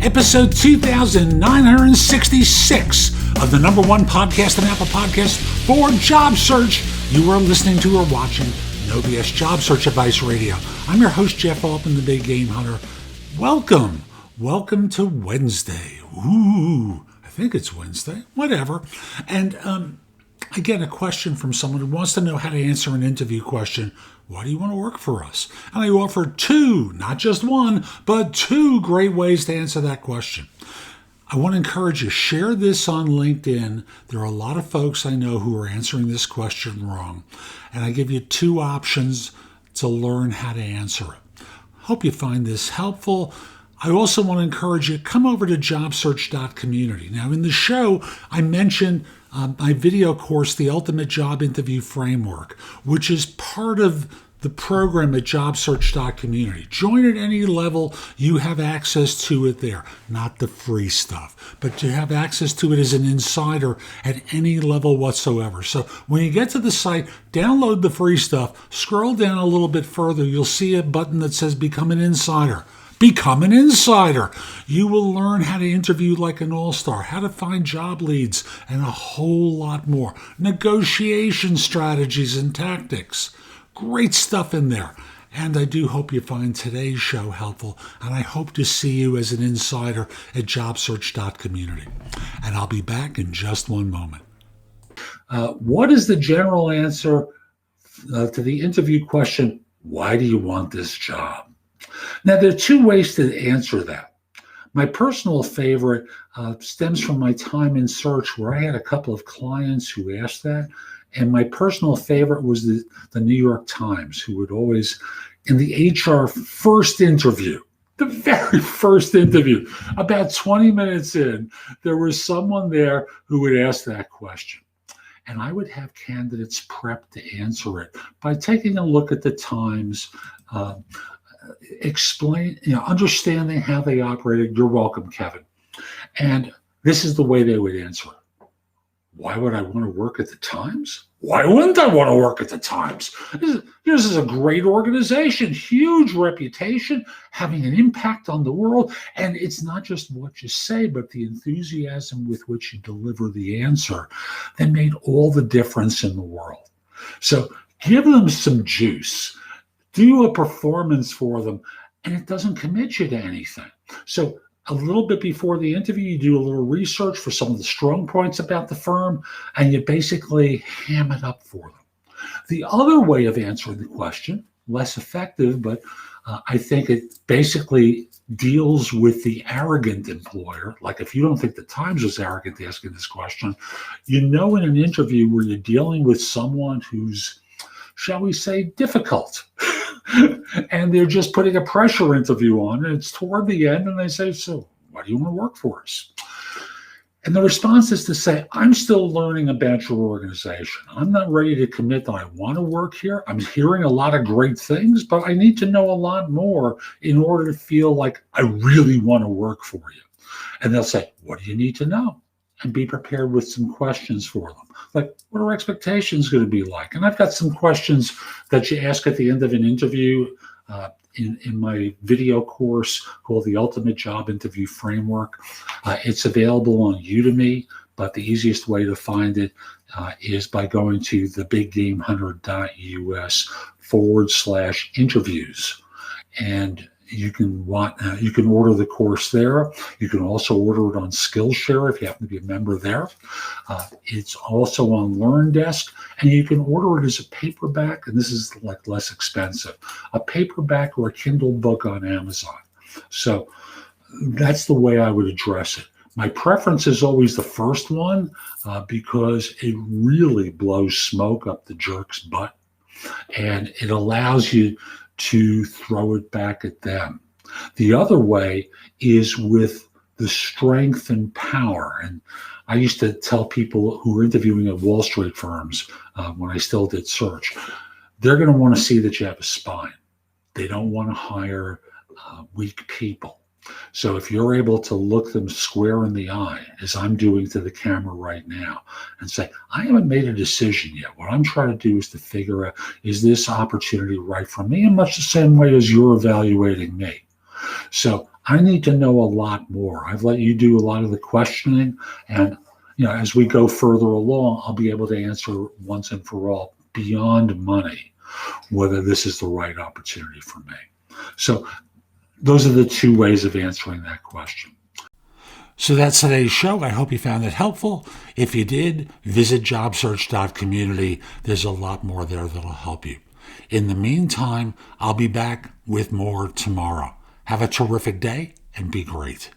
episode 2966 of the number one podcast and Apple Podcast for Job Search. You are listening to or watching No BS Job Search Advice Radio. I'm your host, Jeff Altman, the Big Game Hunter. Welcome to Wednesday. Ooh, I think it's Wednesday, whatever. And I get a question from someone who wants to know how to answer an interview question. Why do you want to work for us? And I offer two, not just one, but two great ways to answer that question. I want to encourage you, share this on LinkedIn. There are a lot of folks I know who are answering this question wrong. And I give you two options to learn how to answer it. Hope you find this helpful. I also want to encourage you, come over to JobSearch.Community. Now, in the show, I mentioned my video course, The Ultimate Job Interview Framework, which is part of the program at JobSearch.Community. Join at any level. You have access to it there. Not the free stuff, but you have access to it as an insider at any level whatsoever. So when you get to the site, download the free stuff, scroll down a little bit further, you'll see a button that says Become an Insider. Become an insider. You will learn how to interview like an all-star, how to find job leads, and a whole lot more. Negotiation strategies and tactics. Great stuff in there. And I do hope you find today's show helpful, and I hope to see you as an insider at JobSearch.Community. And I'll be back in just one moment. What is the general answer to the interview question, why do you want this job? Now, there are two ways to answer that. My personal favorite stems from my time in search, where I had a couple of clients who asked that. And my personal favorite was the New York Times, who would always, in the HR first interview, the very first interview, about 20 minutes in, there was someone there who would ask that question. And I would have candidates prepped to answer it by taking a look at the Times, understanding how they operated. You're welcome, Kevin. And this is the way they would answer it. Why would I want to work at the Times? Why wouldn't I want to work at the Times? This is a great organization, huge reputation, having an impact on the world. And it's not just what you say, but the enthusiasm with which you deliver the answer that made all the difference in the world. So give them some juice. Do a performance for them, and it doesn't commit you to anything. So a little bit before the interview, you do a little research for some of the strong points about the firm, and you basically ham it up for them. The other way of answering the question, less effective, but I think it basically deals with the arrogant employer. Like if you don't think the Times was arrogant asking this question, in an interview where you're dealing with someone who's, shall we say, difficult. And they're just putting a pressure interview on, and it's toward the end, and they say, so why do you want to work for us? And the response is to say, I'm still learning about your organization. I'm not ready to commit that I want to work here. I'm hearing a lot of great things, but I need to know a lot more in order to feel like I really want to work for you. And they'll say, what do you need to know? And be prepared with some questions for them. Like, what are expectations going to be like? And I've got some questions that you ask at the end of an interview in my video course called The Ultimate Job Interview Framework. It's available on Udemy, but the easiest way to find it is by going to thebiggamehunter.us/interviews. And you can order the course there. You can also order it on Skillshare if you happen to be a member there. It's also on LearnDesk, and you can order it as a paperback, and this is like less expensive, a paperback or a Kindle book on Amazon. So that's the way I would address it. My preference is always the first one because it really blows smoke up the jerk's butt, and it allows you to throw it back at them. The other way is with the strength and power. And I used to tell people who were interviewing at Wall Street firms when I still did search, they're going to want to see that you have a spine. They don't want to hire weak people. So if you're able to look them square in the eye, as I'm doing to the camera right now, and say, I haven't made a decision yet. What I'm trying to do is to figure out, is this opportunity right for me? In much the same way as you're evaluating me. So I need to know a lot more. I've let you do a lot of the questioning, and as we go further along, I'll be able to answer once and for all, beyond money, whether this is the right opportunity for me. So those are the two ways of answering that question. So that's today's show. I hope you found it helpful. If you did, visit JobSearch.Community. There's a lot more there that'll help you. In the meantime, I'll be back with more tomorrow. Have a terrific day and be great.